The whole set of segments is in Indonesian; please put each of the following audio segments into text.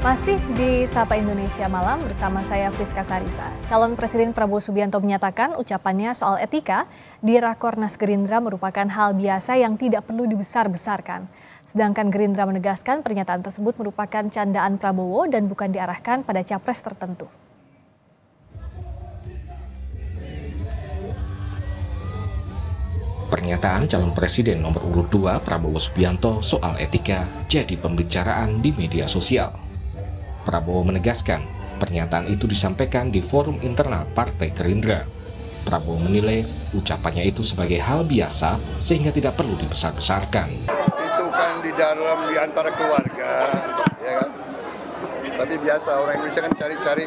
Masih di Sapa Indonesia Malam bersama saya Friska Karisa. Calon Presiden Prabowo Subianto menyatakan ucapannya soal etika di Rakornas Gerindra merupakan hal biasa yang tidak perlu dibesar-besarkan. Sedangkan Gerindra menegaskan pernyataan tersebut merupakan candaan Prabowo dan bukan diarahkan pada capres tertentu. Pernyataan calon presiden nomor urut 2 Prabowo Subianto soal etika jadi pembicaraan di media sosial. Prabowo menegaskan pernyataan itu disampaikan di forum internal Partai Gerindra. Prabowo menilai ucapannya itu sebagai hal biasa sehingga tidak perlu dibesar-besarkan. Itu kan di antara keluarga, ya kan? Tapi biasa orang Indonesia kan cari-cari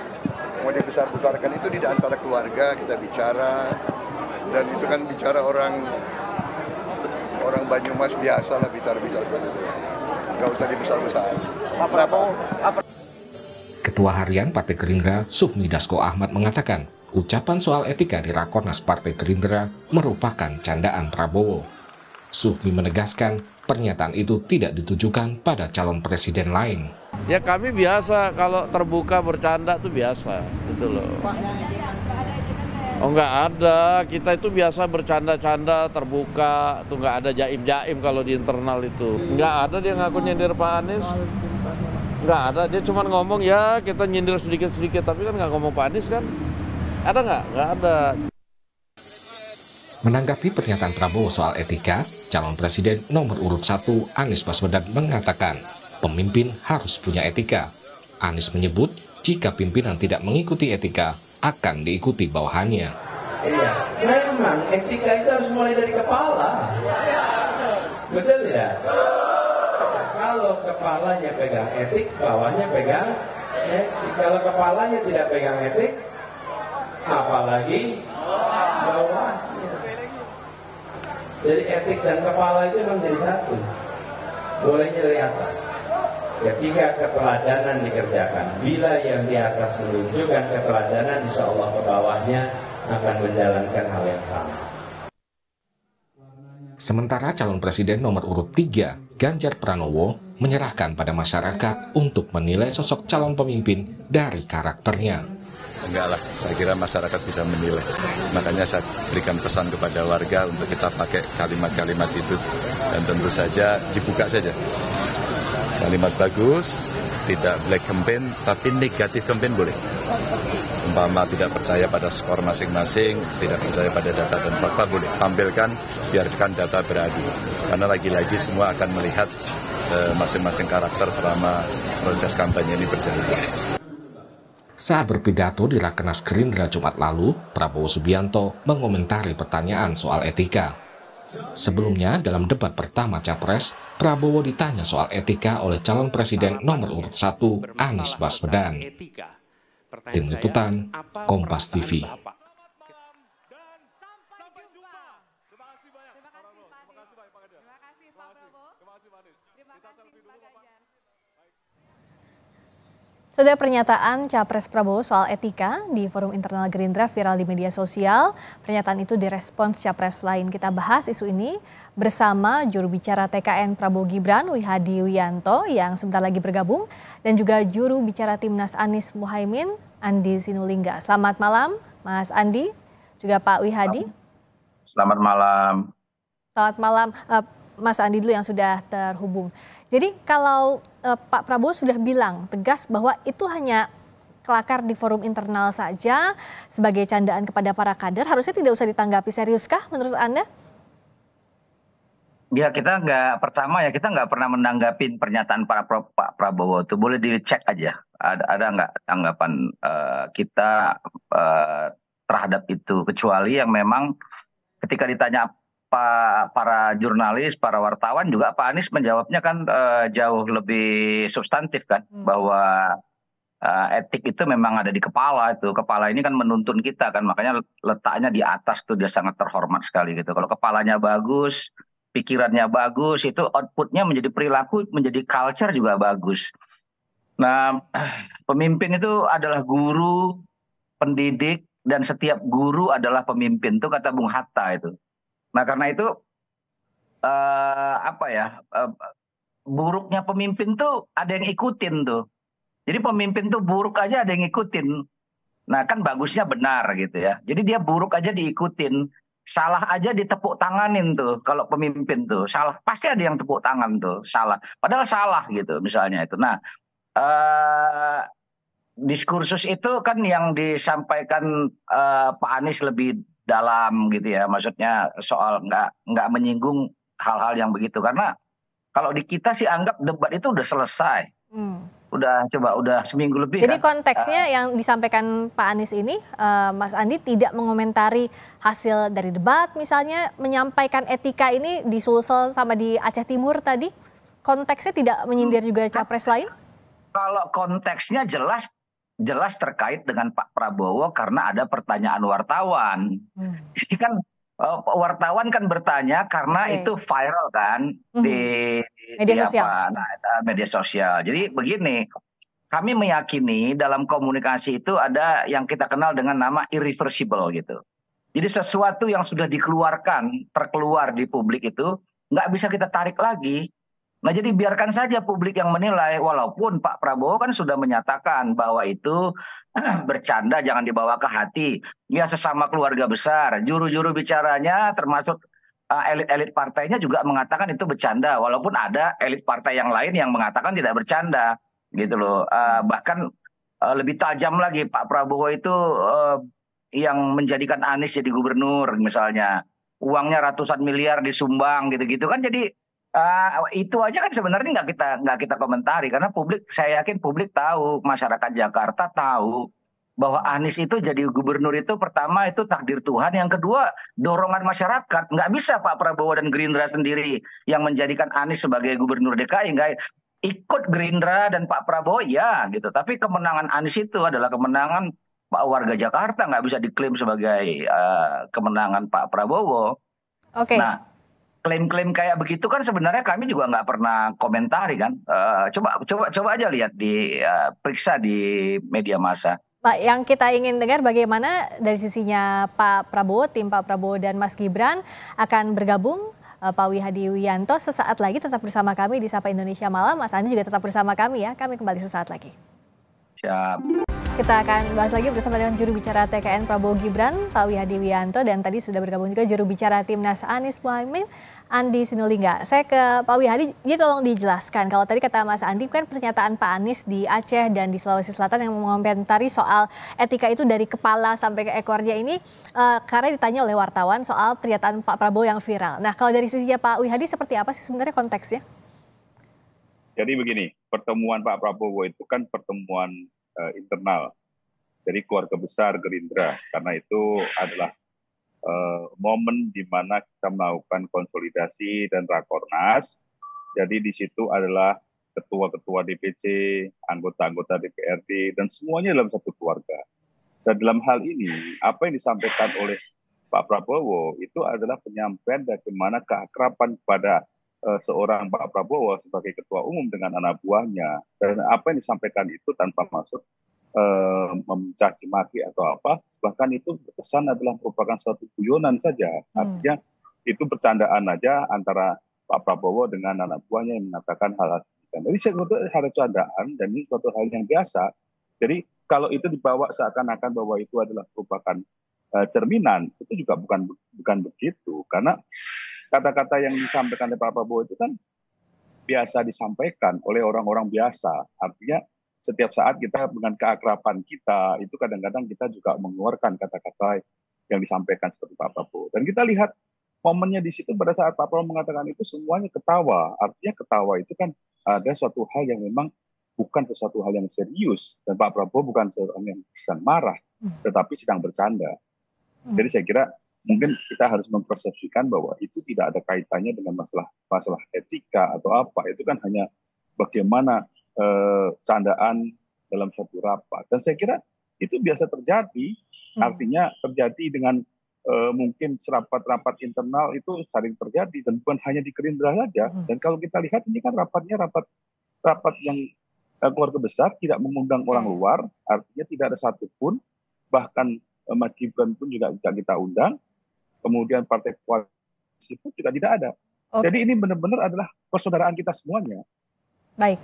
mau dibesar-besarkan, itu di antara keluarga kita bicara, dan itu kan bicara orang Banyumas biasa lah bicara seperti itu. Nggak usah dibesar-besar. Pak Prabowo, Ketua Harian Partai Gerindra, Sufmi Dasko Ahmad mengatakan, ucapan soal etika di Rakornas Partai Gerindra merupakan candaan Prabowo. Sufmi menegaskan, pernyataan itu tidak ditujukan pada calon presiden lain. Ya kami biasa kalau terbuka bercanda tuh biasa, gitu loh. Oh nggak ada, kita itu biasa bercanda-canda terbuka, tuh nggak ada jaim-jaim kalau di internal itu. Nggak ada dia ngaku nyindir Pak Anies. Nggak ada, dia cuma ngomong ya kita nyindir sedikit-sedikit, tapi kan nggak ngomong Pak Anies kan. Ada nggak? Nggak ada. Menanggapi pernyataan Prabowo soal etika, calon presiden nomor urut 1 Anies Baswedan mengatakan, pemimpin harus punya etika. Anies menyebut, jika pimpinan tidak mengikuti etika, akan diikuti bawahannya. Iya, memang etika itu harus mulai dari kepala. Betul ya? Kalau kepalanya pegang etik, bawahnya pegang etik. Kalau kepalanya tidak pegang etik, apalagi bawahnya. Jadi etik dan kepala itu memang jadi satu. Bolehnya dari atas. Ketika keteladanan dikerjakan, bila yang di atas menunjukkan keteladanan, insya Allah ke bawahnya akan menjalankan hal yang sama. Sementara calon presiden nomor urut 3, Ganjar Pranowo, menyerahkan pada masyarakat untuk menilai sosok calon pemimpin dari karakternya. Enggak lah, saya kira masyarakat bisa menilai. Makanya saya berikan pesan kepada warga untuk kita pakai kalimat-kalimat itu. Dan tentu saja dibuka saja. Kalimat bagus, tidak black campaign, tapi negatif campaign boleh. Umpama tidak percaya pada skor masing-masing, tidak percaya pada data dan fakta, boleh. Tampilkan, biarkan data beradu. Karena lagi-lagi semua akan melihat masing-masing karakter selama proses kampanye ini berjalan. Saat berpidato di Rakernas Gerindra Jumat lalu, Prabowo Subianto mengomentari pertanyaan soal etika. Sebelumnya, dalam debat pertama Capres, Prabowo ditanya soal etika oleh calon presiden nomor urut 1, Anies Baswedan. Tim Liputan, Kompas TV. Sudah pernyataan Capres Prabowo soal etika di forum internal Gerindra viral di media sosial. Pernyataan itu direspons Capres lain. Kita bahas isu ini bersama juru bicara TKN Prabowo Gibran, Wihadi Wianto, yang sebentar lagi bergabung, dan juga juru bicara Timnas Anies Muhaimin, Andi Sinulinga. Selamat malam, Mas Andi, juga Pak Wihadi. selamat malam. Selamat malam, Mas Andi dulu yang sudah terhubung. Jadi kalau Pak Prabowo sudah bilang tegas bahwa itu hanya kelakar di forum internal saja sebagai candaan kepada para kader, harusnya tidak usah ditanggapi, seriuskah menurut Anda? Ya kita nggak pernah menanggapi pernyataan Pak Prabowo itu, boleh dicek aja. Ada nggak tanggapan kita terhadap itu, kecuali yang memang ketika ditanya para jurnalis, para wartawan juga Pak Anies menjawabnya kan jauh lebih substantif kan, bahwa etik itu memang ada di kepala itu. Kepala ini kan menuntun kita kan, makanya letaknya di atas tuh dia sangat terhormat sekali gitu. Kalau kepalanya bagus, pikirannya bagus, itu outputnya menjadi perilaku, menjadi culture juga bagus. Nah, pemimpin itu adalah guru, pendidik, dan setiap guru adalah pemimpin, itu kata Bung Hatta itu. Nah karena itu buruknya pemimpin tuh ada yang ikutin tuh. Jadi pemimpin tuh buruk aja ada yang ngikutin. Nah kan bagusnya benar gitu ya. Jadi dia buruk aja diikutin. Salah aja ditepuk tanganin tuh. Kalau pemimpin tuh salah pasti ada yang tepuk tangan tuh. Salah. Padahal salah gitu misalnya itu. Nah eh, diskursus itu kan yang disampaikan Pak Anies lebih dalam gitu ya. Maksudnya soal nggak menyinggung hal-hal yang begitu. Karena kalau di kita sih anggap debat itu udah selesai. Udah seminggu lebih. Jadi kan. konteksnya yang disampaikan Pak Anies ini, Mas Andi tidak mengomentari hasil dari debat, misalnya menyampaikan etika ini di Sulsel sama di Aceh Timur tadi, konteksnya tidak menyindir juga capres lain? Kalau konteksnya jelas terkait dengan Pak Prabowo karena ada pertanyaan wartawan. Jadi kan wartawan kan bertanya karena itu viral kan di Media sosial. media sosial. Jadi begini, kami meyakini dalam komunikasi itu ada yang kita kenal dengan nama irreversible gitu. Jadi sesuatu yang sudah terkeluar di publik itu nggak bisa kita tarik lagi. Nah jadi biarkan saja publik yang menilai, walaupun Pak Prabowo kan sudah menyatakan bahwa itu bercanda, jangan dibawa ke hati. Ya sesama keluarga besar, juru-juru bicaranya termasuk elit-elit partainya juga mengatakan itu bercanda, walaupun ada elit partai yang lain yang mengatakan tidak bercanda, gitu loh. Bahkan lebih tajam lagi Pak Prabowo itu yang menjadikan Anies jadi gubernur misalnya, uangnya ratusan miliar disumbang gitu-gitu kan, jadi itu aja kan sebenarnya nggak kita komentari karena saya yakin publik tahu, masyarakat Jakarta tahu bahwa Anies itu jadi gubernur itu pertama itu takdir Tuhan, yang kedua dorongan masyarakat. Nggak bisa Pak Prabowo dan Gerindra sendiri yang menjadikan Anies sebagai gubernur DKI, nggak ikut Gerindra dan Pak Prabowo ya gitu. Tapi kemenangan Anies itu adalah kemenangan Pak warga Jakarta, nggak bisa diklaim sebagai kemenangan Pak Prabowo. Oke. Nah klaim-klaim kayak begitu kan sebenarnya kami juga nggak pernah komentari kan. Coba aja lihat periksa di media massa. Pak, yang kita ingin dengar bagaimana dari sisinya Pak Prabowo, tim Pak Prabowo dan Mas Gibran akan bergabung. Pak Wihadi Wianto sesaat lagi tetap bersama kami di Sapa Indonesia Malam. Mas Andi juga tetap bersama kami ya. Kami kembali sesaat lagi. Siap. Kita akan bahas lagi bersama dengan juru bicara TKN Prabowo Gibran, Pak Wihadi Wianto, dan tadi sudah bergabung juga juru bicara Timnas Anies Mohaimin, Andi Sinulinga. Saya ke Pak Wihadi, jadi tolong dijelaskan. Kalau tadi kata Mas Andi kan pernyataan Pak Anies di Aceh dan di Sulawesi Selatan yang mengomentari soal etika itu dari kepala sampai ke ekornya ini, karena ditanya oleh wartawan soal pernyataan Pak Prabowo yang viral. Nah kalau dari sisinya Pak Wihadi seperti apa sih sebenarnya konteksnya? Jadi begini, pertemuan Pak Prabowo itu kan pertemuan internal dari keluarga besar Gerindra, karena itu adalah momen di mana kita melakukan konsolidasi dan rakornas. Jadi di situ adalah ketua-ketua DPC, anggota-anggota DPRD, dan semuanya dalam satu keluarga. Dan dalam hal ini, apa yang disampaikan oleh Pak Prabowo itu adalah penyampaian bagaimana keakraban kepada seorang Pak Prabowo sebagai ketua umum dengan anak buahnya, dan apa yang disampaikan itu tanpa maksud mencaci maki atau apa, bahkan itu berkesan adalah merupakan suatu guyonan saja, artinya itu bercandaan aja antara Pak Prabowo dengan anak buahnya yang mengatakan hal-hal seperti itu. Jadi sebetulnya ada candaan dan ini suatu hal yang biasa. Jadi kalau itu dibawa seakan-akan bahwa itu adalah merupakan cerminan, itu juga bukan begitu, karena kata-kata yang disampaikan oleh Pak Prabowo itu kan biasa disampaikan oleh orang-orang biasa. Artinya setiap saat kita dengan keakraban kita, itu kadang-kadang kita juga mengeluarkan kata-kata yang disampaikan seperti Pak Prabowo. Dan kita lihat momennya di situ pada saat Pak Prabowo mengatakan itu semuanya ketawa. Artinya ketawa itu kan ada suatu hal yang memang bukan sesuatu hal yang serius. Dan Pak Prabowo bukan seorang yang sedang marah, tetapi sedang bercanda. Jadi saya kira mungkin kita harus mempersepsikan bahwa itu tidak ada kaitannya dengan masalah etika atau apa. Itu kan hanya bagaimana candaan dalam satu rapat. Dan saya kira itu biasa terjadi. Artinya terjadi dengan mungkin rapat-rapat internal itu sering terjadi dan bukan hanya di Gerindra saja. Dan kalau kita lihat ini kan rapatnya rapat yang keluarga besar, tidak mengundang orang luar. Artinya tidak ada satupun, bahkan Mas Gibran pun juga tidak kita undang, kemudian partai koalisi pun juga tidak ada. Jadi ini benar-benar adalah persaudaraan kita semuanya. Baik.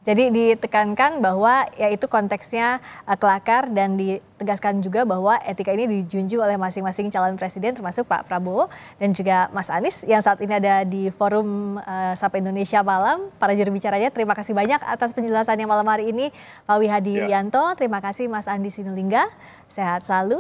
Jadi ditekankan bahwa ya itu konteksnya kelakar dan ditegaskan juga bahwa etika ini dijunjung oleh masing-masing calon presiden termasuk Pak Prabowo dan juga Mas Anies yang saat ini ada di forum Sapa Indonesia Malam. Para juru bicaranya terima kasih banyak atas penjelasannya malam hari ini Pak Wihadi Wianto, terima kasih Mas Andi Sinulinga, sehat selalu.